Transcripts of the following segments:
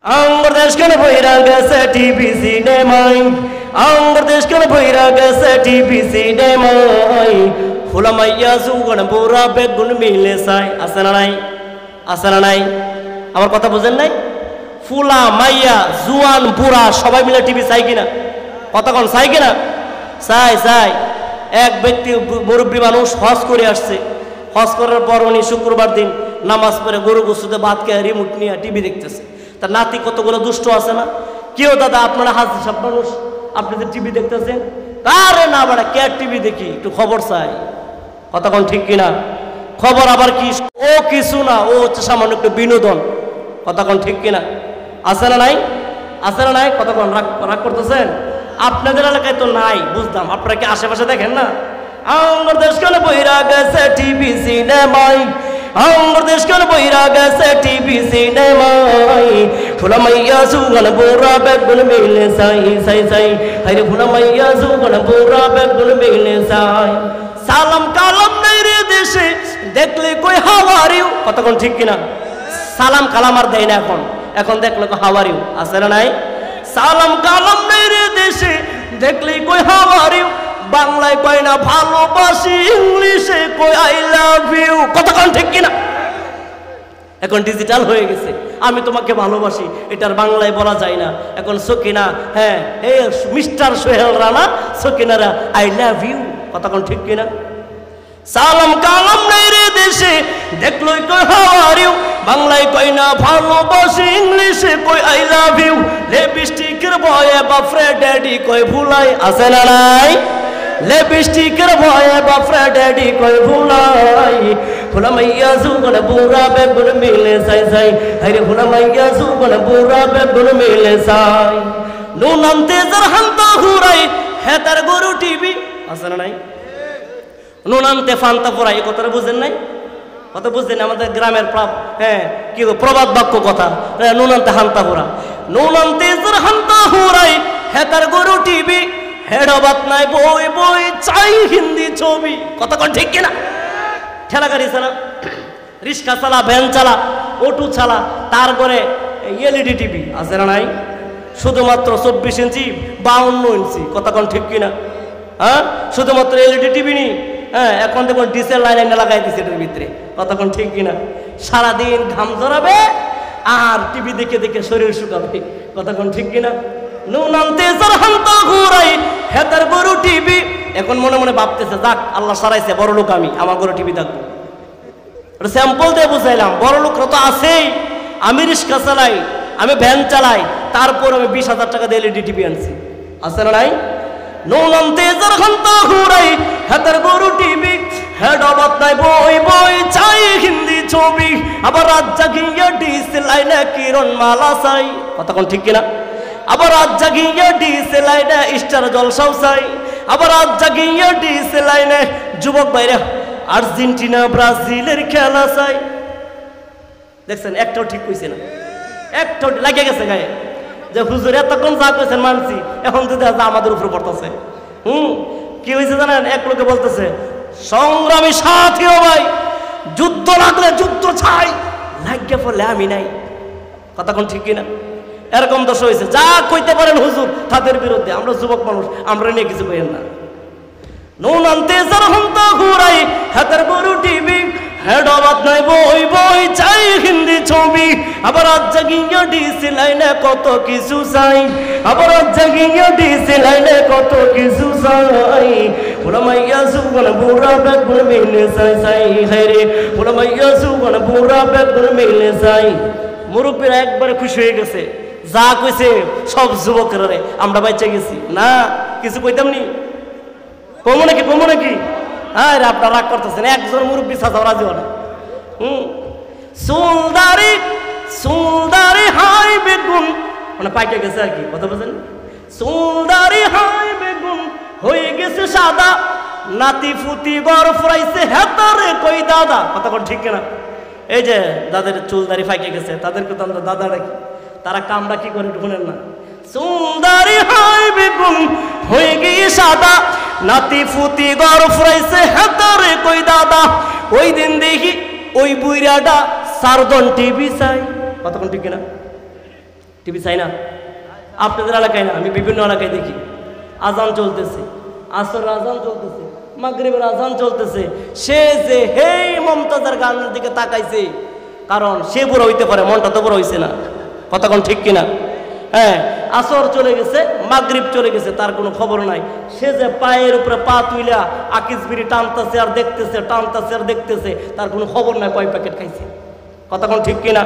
আমার দেশ কেন বইরা গেছে টিভি সিনেমায়, আমার দেশ কেন বইরা গেছে টিভি সিনেমায়। ফুলা মাইয়া সুগণ বুড়া বেগুন মিলে চাই, আছে না নাই? আছে না নাই? আমার কথা বুঝেন নাই? ফুলা মাইয়া জুয়ান বুড়া সবাই মিলে টিভি চাই কিনা? কথা কোন চাই কিনা? চাই চাই। এক ব্যক্তি মুরব্বী মানুষ হজ করে আসছে, হজ করার পর উনি শুক্রবার দিন নামাজ পড়ে গরু গোসুতে ভাত খেয়ে রিমোট নিয়ে টিভি দেখতেছে। তার নাতি কতগুলো দুষ্ট আছে না? কেউ দাদা আপনারা হাজি সব মানুষ, আপনি যে টিভি দেখতেছেন, আরে না বাড়া কে টিভি দেখি, একটু খবর চাই। কথা কোন ঠিক কিনা? খবর আবার কি? ও কিছু না, ও হচ্ছে সামান্য একটু বিনোদন। কথা কোন ঠিক কিনা? আছে না নাই? আছে না নাই? কথা কোন রাগ করতেছেন? আপনাদের এলাকায় তো নাই, বুঝলাম। আপনারা কি আশেপাশে দেখেন না? আমার দেশ কেন বইরা গেছে টিভি সিনেমায়, আমার দেশ কেন বইরা গেছে টিভি সিনেমায়। ফুলা মাইয়া সুগণ বুড়া বেগুন মিলে চাই চাই চাই, আরে ফুলা মাইয়া সুগণ বুড়া বেগুন মিলে চাই। সালাম কালাম নাই রে দেশে, দেখলে কই হাউ আর ইউ। কতক্ষণ ঠিক কিনা? সালাম কালাম আর দেয় না এখন, এখন দেখলে কই হাউ আর ইউ। আছে না নাই? সালাম কালাম নাই রে দেশে, দেখলে কই হাউ আর ইউ। বাংলায় কয় না ভালোবাসি, ইংলিশে কই আই লাভ ইউ। কতক্ষণ ঠিক কিনা? এখন ডিজিটাল হয়ে গেছে, আমি তোমাকে ভালোবাসি, এটার বাংলায় বলা যায় না। এখন সকিনা, হ্যাঁ এই মিস্টার সোহেল রানা, সকিনারা আই লাভ ইউ। কতক্ষণ ঠিক কিনা? সালাম কালাম নাই রে দেশে, দেখলই কই হাউ আর ইউ। বাংলায় কই না ভালোবাসি, ইংলিশে কই আই লাভ ইউ। লিপস্টিকের ভয়ে বাপরে ড্যাডি কই ভুলাই। আছে না নাই? লিপস্টিকের ভয়ে বাপরে ড্যাডি কই ভুলাই। ফুলা মাইয়া সুগণ বুড়া বেগুন মিলে চাই চাই, আরে ফুলা মাইয়া সুগণ বুড়া বেগুন মিলে চাই। নুন আনতে যার হান্তা হুরাই, হেতার গরু টিভি। আছে না নাই? নুন আনতে ফান্তা পড়াই, এই কথাটা বুঝেন নাই? কথা বুঝছেন? আমাদের গ্রামের হ্যাঁ কি প্রবাদ বাক্য কথা, নুন আনতে হান্তা হুরা। নুন আনতে যার হান্তা হুরাই, হেতার গরু টিভি। হেডবাত নাই বই বই চাই হিন্দি ছবি। কতক্ষণ ঠিক কিনা? ঠেলা গাড়ি চালা, রিক্সা চালা, ভ্যান চালা, অটো চালা, তারপরে এলইডি টিভি। আছে না নাই? শুধুমাত্র 24 ইঞ্চি 52 ইঞ্চি। কতক্ষণ ঠিক কিনা? হ্যাঁ শুধুমাত্র এলইডি টিভি নি, হ্যাঁ এখন দেখুন ডিসেল লাইন লাগাই দিচ্ছে এটার ভিতরে। কতক্ষণ ঠিক কিনা? সারাদিন ঘাম জড়াবে আর টিভি দেখে দেখে শরীর শুকাবে। কতক্ষণ ঠিক কিনা? নুন আনতে যার হান্তা ঘুরাই, হেতার গরু টিভি। এখন মনে মনে ভাবতেছে, যাক আল্লাহ সারাইছে, বড় লোক আমি, আমার গরু টিভি দেখবো। স্যাম্পল দিয়ে বুঝাইলাম, বড় লোকরা তো আছেই। আমি রিক্সা চালাই, আমি ভ্যান চালাই, তারপর আমি 20,000 টাকা দিয়ে এলইডি টিভি আনছি। আছে না নাই? নুন আনতে যার হান্তা ঘুরাই, হেতার গরু টিভি। হেডবাত নাই বই বই চাই হিন্দি ছবি। আবার রাত জাগিয়ে ডিস লাইনে কিরণ মালা চাই। কতক্ষণ ঠিক কিনা? আবার রাত জাগিয়ে ডিস লাইনে স্টার জলসাও চাই। আবার রাত জাগিয়ে ডিস লাইনে যুবক বাইরে আর্জেন্টিনা ব্রাজিলের খেলা চাই। দেখছেন একটাও ঠিক কইছে না, একটাও লাগে গেছে গায়ে যে হুজুর এতক্ষণ যা কইছেন মানছি, এখন যদি আমাদের উপর পড়তেছে। কি হয়েছে জানেন? এক লোকে বলতেছে, সংগ্রামী সাথী ও ভাই, যুদ্ধ লাগলে যুদ্ধ চাই, লাগিয়ে পড়লে আমি নাই। কতক্ষণ ঠিক কিনা? এরকম দোষ হয়েছে। যা কইতে পারেন হুজুর তাদের বিরুদ্ধে, আমরা যুবক মানুষ, আমরা নিয়ে কিছু কইেন না। নুন আনতে যার হান্তা ঘুরাই, হাতের গরু টিভি। হেডবাত নাই বই বই চাই হিন্দি ছবি। আবার রাত জাগিয়ে ডিসি লাইনে কত কিছু চাই। আবার রাত জাগিয়ে ডিসি লাইনে কত কিছু চাই। ফুলা মাইয়া সুগণ বুড়া বেগুন মিলে চাই চাই, হায়রে ফুলা মাইয়া সুগণ বুড়া বেগুন মিলে চাই। মুরব্বীরা একবারে খুশি হয়ে গেছে, যা কইছে সব যুবকেরা রে আমরা বাচ্চা গেছি না, কিছু কইতাম নি। কমো নাকি কমো নাকি? হ্যাঁ আপনার রাগ করতেছেন, একজন মুরব্বী সাজাও রাজি হন। সুলদারি সুলদারি হাই বেগুন, মানে পাইকে গেছে আর কি, কথা বলছেন? সুলদারি হাই বেগুন হয়ে গেছে সাদা, নাতি ফুতি গড় ফরাইছে হেতারে কই দাদা। কথা কোন ঠিক না? এই যে যাদের চুলদারি ফাইকে গেছে তাদেরকে তো আমরা দাদা রাখি, তারা কামরা কি করে শুনেন না? সুলদারি হাই বেগুন হয়ে গিয়ে সাদা, নাতি ফুতি গড় ফরাইছে হেতারে কই দাদা। ওই দিন দেখি ওই বুইরাটা সারজন টিভি চাই। কতক্ষণ ঠিক কিনা? টিভি চাই না? আপনাদের এলাকায় না, আমি বিভিন্ন এলাকায় দেখি আজান চলতেছে, আসর আজান চলতেছে, মাগরিবের আজান চলতেছে, সে যে হেই মমতাজের গানের দিকে তাকাইছে, কারণ সে বুড়ো হইতে পারে, মনটা তো বুড়ো হইছে না। কতক্ষণ ঠিক কিনা? হ্যাঁ, আসর চলে গেছে, মাগরিব চলে গেছে, তার কোনো খবর নাই। সে যে পায়ের উপরে পা তুইলা আকিস বিড়ি টানতেছে আর দেখতেছে, টানতেছে আর দেখতেছে, তার কোনো খবর নাই কয় প্যাকেট খাইছে। কতক্ষণ ঠিক কিনা?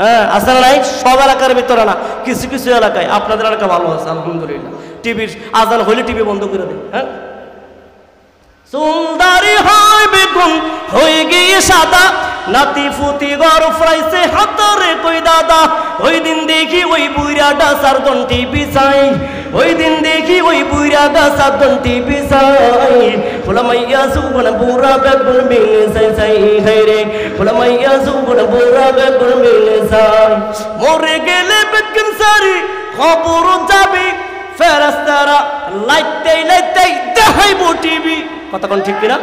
হ্যাঁ, আসলে নাই সব এলাকার ভিতরে না, কিছু কিছু এলাকায়। আপনাদের এলাকা ভালো আছে আলহামদুলিল্লাহ, টিভির আজান হইলে টিভি বন্ধ করে দেয়। হ্যাঁ, সুন্দরী হয় বেগুন হয়ে গিয়ে সাদা, নাতি ফুতি গর ফ্রাইছে হাতরে কই দাদা। ওই দিন দেখি ওই বুইরাটা সারদন টিভি চাই, ওই দিন দেখি ওই বুইরাটা সারদন টিভি চাই। ফুলামাইয়া সুবন বুড়া বেগুন মিলে চাই চাই হাই রে, ফুলামাইয়া সুবন বুড়া বেগুন মিলে চাই। মরে গেলে বেগুন সারি খবর যাবি, ফেরেশতারা লাইতেই লাইতেই দেখাইব টিভি। কতক্ষণ ঠিক কিনা?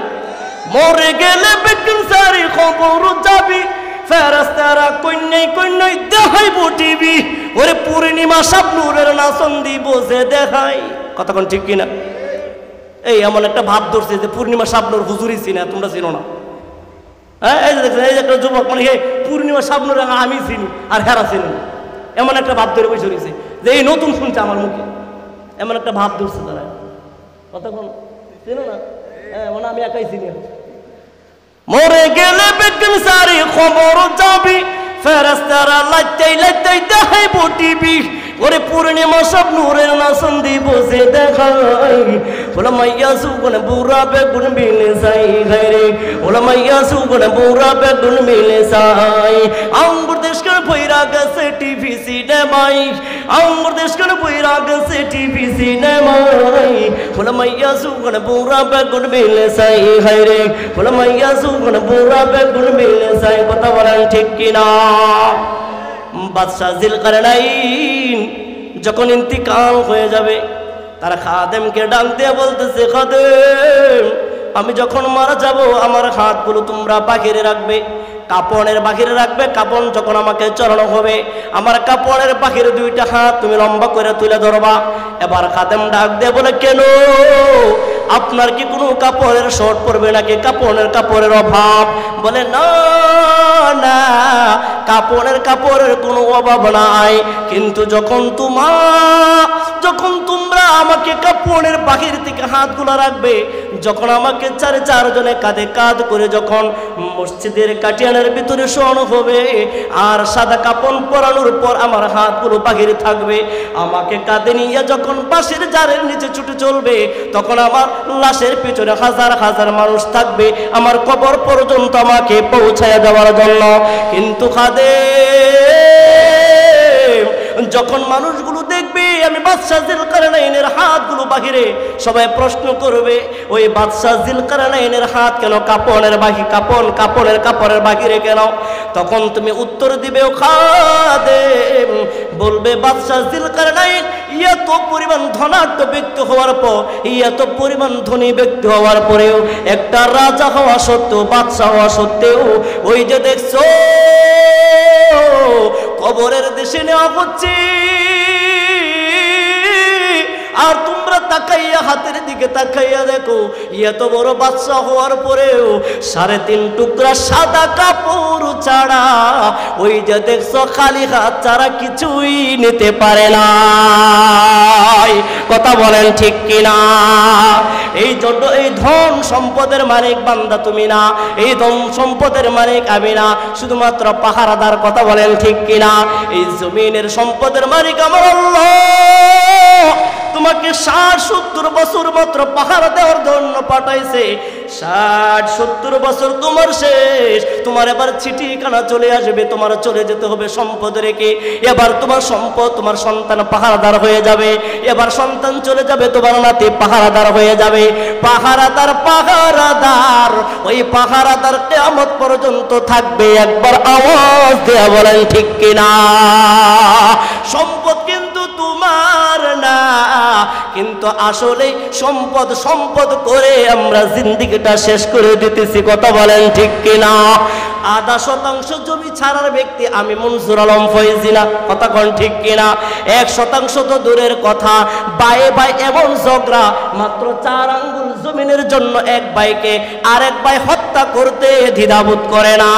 মরে গেলে বেগুন সারি খবর যাবি, ফেরেশতারা কইনাই কইনাই দেখাইব টিভি। ওরে পূর্ণিমা শাবনূরের নাচন দিব যে দেখাই। কতক্ষণ ঠিক কিনা? এই এমন একটা ভাব ধরছে যে পূর্ণিমা শাবনূর হুজুরই চিনা, তোমরা চিনো না। হ্যাঁ, এই যে দেখছেন, এই যে একটা যুবক মানে পূর্ণিমা শাবনূর আমি চিনি আর হেরা চিনি না, এমন একটা ভাব ধরে বসে রয়েছে যে এই নতুন শুনছে আমার মুখে, এমন একটা ভাব ধরছে তারা। কতক্ষণ চিনো না? হ্যাঁ, মানে আমি একাই চিনি। মরে গেলে বেগুন সারি খবর যাবি, ফেরেশতারা লাইতেই লাইতেই দেখাইব টিভি। ওরে পূর্ণিমা শাবনূরের নাচন দিব যে দেখাই। ফুলামাইয়া সুবন বুড়া বেগুন মিলে চাই হাই রে, ফুলামাইয়া সুবন বুড়া বেগুন মিলে চাই। আঙ্গুর দেশকার বইরা গেছে টিভি সিনেমাই, আঙ্গুর দেশকার বইরা গেছে টিভি সিনেমাই। ফুলামাইয়া সুবন বুড়া বেগুন মিলে চাই হাই রে, ফুলামাইয়া সুবন বুড়া বেগুন মিলে চাই। কথা বলেন ঠিক কিনা? বাদশাহ জিলকারনাইন যখন ইন্তিকাল হয়ে যাবে, তার খাদেমকে ডাক দিয়ে বলতেছে, খাদেম আমি যখন মারা যাব আমার হাতগুলো তোমরা বাহিরে রাখবে, কাপড়ের বাহিরে রাখবে। কাপড় যখন আমাকে চড়ানো হবে, আমার কাপড়ের বাহিরে দুইটা হাত তুমি লম্বা করে তুলে ধরবা। এবার খাদেম ডাক দিয়ে বলে, কেন আপনার কি কোনো কাপড়ের শর্ট পড়বে নাকি কাপড়ের অভাব? বলে না না, কাপড়ের কোনো অভাব নাই, কিন্তু যখন তোমরা আমাকে কাপড়ের বাহির থেকে হাতগুলো রাখবে, যখন আমাকে চারজনে কাঁধে কাঁধ করে যখন মসজিদের কাটিয়ানের ভিতরে শোয়ানো হবে, আর সাদা কাপড় পরানোর পর আমার হাতগুলো বাহিরে থাকবে, আমাকে কাঁধে নিয়ে যখন পাশের জারের নিচে ছুটে চলবে, তখন আমার লাশের পিছনে হাজার হাজার মানুষ থাকবে আমার কবর পর্যন্ত আমাকে পৌঁছায় দেওয়ার জন্য। কিন্তু খাদেম যখন মানুষগুলো দেখবে আমি বাদশাহ জিলকারনাইনের হাতগুলো বাহিরে, সবাই প্রশ্ন করবে ওই বাদশাহ জিলকারনাইনের হাত কেন কাপড়ের বাহিরে কেন? তখন তুমি উত্তর দিবে, ও খাদেম বলবে, বাদশাহ জিলকারনাইন এত পরিমাণ ধনাঢ্য ব্যক্তি হওয়ার পর, এত পরিমাণ ধনী ব্যক্তি হওয়ার পরেও, একটা রাজা হওয়া সত্ত্বেও, বাদশাহ হওয়া সত্ত্বেও, ওই যে দেখছো কবরের দেশে নেওয়া হচ্ছে, আর তোমরা তাকাইয়া হাতের দিকে তাকাইয়া দেখো, এত বড় বাদশা হওয়ার পরেও 3.5 টুকরা সাদা কাপড় ছাড়া, ওই যে দেখছো খালি হাত ছাড়া কিছুই নিতে পারে না। কথা বলেন ঠিক কিনা? এই জন্য এই ধন সম্পদের মালিক বান্দা তুমি না, এই ধন সম্পদের মালিক আমি না, শুধুমাত্র পাহারাদার। কথা বলেন ঠিক কিনা? এই জমিনের সম্পদের মালিক আমার আল্লাহ। তোমাকে 60-70 বছর মাত্র পাহারা দেওয়ার জন্য পাঠাইছে। 60-70 বছর তোমার শেষ, তোমার এবার চিঠিখানা চলে আসবে, তোমার চলে যেতে হবে সম্পদ রেখে। এবার তোমার সম্পদ, তোমার সন্তান পাহারাদার হয়ে যাবে, এবার সন্তান চলে যাবে, তোমার নাতি পাহারাদার হয়ে যাবে। পাহারাদার ওই পাহারাদার কিয়ামত পর্যন্ত থাকবে। একবার আওয়াজ দেয়া বলেন ঠিক কিনা? সম্পদ কিন্তু তোমার না, কিন্তু আসলে সম্পদ সম্পদ করে আমরা জিন্দেগিটা শেষ করে দিতেছি। কথা বলেন ঠিক কিনা? 0.5 জমি ছাড়ার ব্যক্তি আমি মনসুর আলম ফয়েজি না, কথা কোন ঠিক কিনা? 1% তো দূরের কথা, বায়ে বাই এমন ঝগড়া, মাত্র 4 আঙ্গুল জমিনের জন্য এক ভাইকে আরেক ভাই হত্যা করতে দ্বিধাবোধ করে না।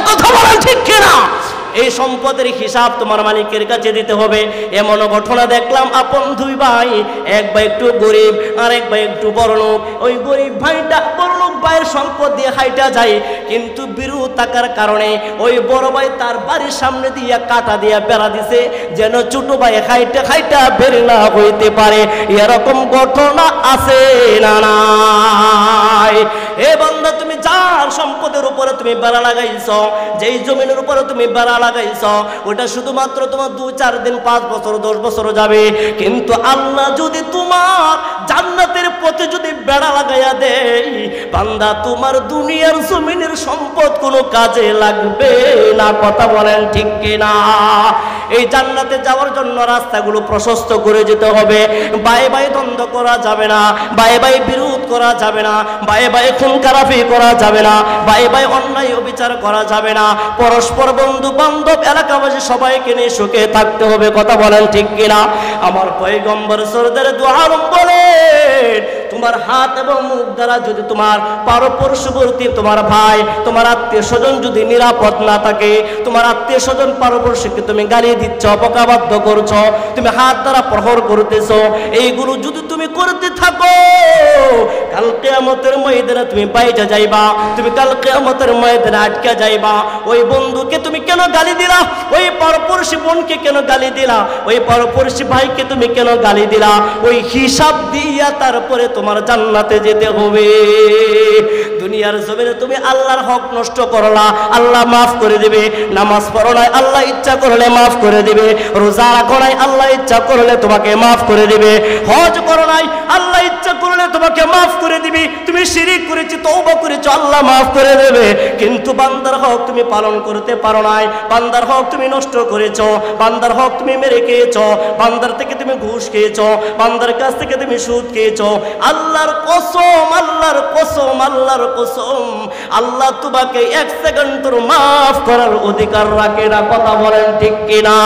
কথা বলেন ঠিক কিনা? এই সম্পদের হিসাব তোমার মালিকের কাছে দিতে হবে। এমন ঘটনা দেখলাম, আপন 2 ভাই, এক ভাই একটু গরিব আর এক ভাই একটু বড়লোক। ওই গরিব ভাইটা বড়লোক ভাইয়ের সম্পদ দিয়ে হাইটা যায়, কিন্তু বিরোধ থাকার কারণে ওই বড় ভাই তার বাড়ির সামনে দিয়ে কাটা দিয়ে বেড়া দিছে, যেন ছোট ভাই হাইটা হাইটা বের না হইতে পারে। এরকম ঘটনা আছে না নাই? এ বান্দা, তুমি যার সম্পদের উপরে তুমি বেড়া লাগাইছ, যেই জমিনের উপরে তুমি বেড়া লাগাইছ, ওটা শুধুমাত্র তোমার 2, 4 দিন, 5 বছর, 10 বছর যাবে। কিন্তু আল্লাহ যদি তোমার জান্নাতের পথে যদি বেড়া লাগাইয়া দেয়, বান্দা তোমার দুনিয়ার জমিনের সম্পদ কোনো কাজে লাগবে না। কথা বলেন ঠিক কিনা? এই জান্নাতে যাওয়ার জন্য রাস্তাগুলো প্রশস্ত করে যেতে হবে। বায়ে বায়ে দ্বন্দ্ব করা যাবে না, বায়ে বায়ে বিরোধ করা যাবে না, বায়ে বায়ে খুন খারাপি করা যাবে না, বায়ে বায়ে অন্যায় অবিচার করা যাবে না। পরস্পর বন্ধু বান্ধব এলাকাবাসী সবাইকে নিয়ে সুখে থাকতে হবে। কথা বলেন ঠিক কিনা? আমার পয়গম্বর সরদার দু আলম বলে, তোমার হাত এবং মুখ দ্বারা যদি তোমার পারস্পর্শবর্তী তোমার ভাই, তোমার আত্মীয় স্বজন যদি নিরাপদ না থাকে, তোমার আত্মীয় স্বজন পারস্পর্শকে তুমি গালি দিচ্ছ, অপকাবাদ্য করছো, তুমি হাত দ্বারা প্রহর করতেছ, এইগুলো যদি তুমি করতে থাকো, কাল কিয়ামতের ময়দানে তুমি বাইজা যাইবা, তুমি কাল কিয়ামতের ময়দানে আটকে যাইবা। ওই বন্ধুকে তুমি কেন গালি দিলা? ওই পারস্পর্শী বোনকে কেন গালি দিলা? ওই পারস্পর্শী ভাইকে তুমি কেন গালি দিলা? ওই হিসাব দিয়া তারপরে তোমার জান্নাতে যেতে হবে। দুনিয়ার জমিনে তুমি আল্লাহর হক নষ্ট করলা, আল্লাহ মাফ করে দিবে। নামাজ পড়ো নাই, আল্লাহ ইচ্ছা করলে মাফ করে দিবে। রোজা রাখো নাই, আল্লাহ ইচ্ছা করলে তোমাকে মাফ করে দিবে। হজ করো নাই, আল্লাহ ইচ্ছা করলে তোমাকে মাফ করে দিবে। তুমি শিরিক করেছি, তওবা করেছো, আল্লাহ মাফ করে দেবে। কিন্তু বান্দার হক তুমি পালন করতে পারো নাই, বান্দার হক তুমি নষ্ট করেছো, বান্দার হক তুমি মেরে খেয়েছো, বান্দার থেকে তুমি ঘুষ খেয়েছো, বান্দার কাছ থেকে তুমি সুদ খেয়েছো। আল্লাহর কসম, আল্লাহর কসম, আল্লাহর কসম, আল্লাহ তোমাকে 1 সেকেন্ড মাফ করার অধিকার রাখে না। কথা বলেন ঠিক কিনা?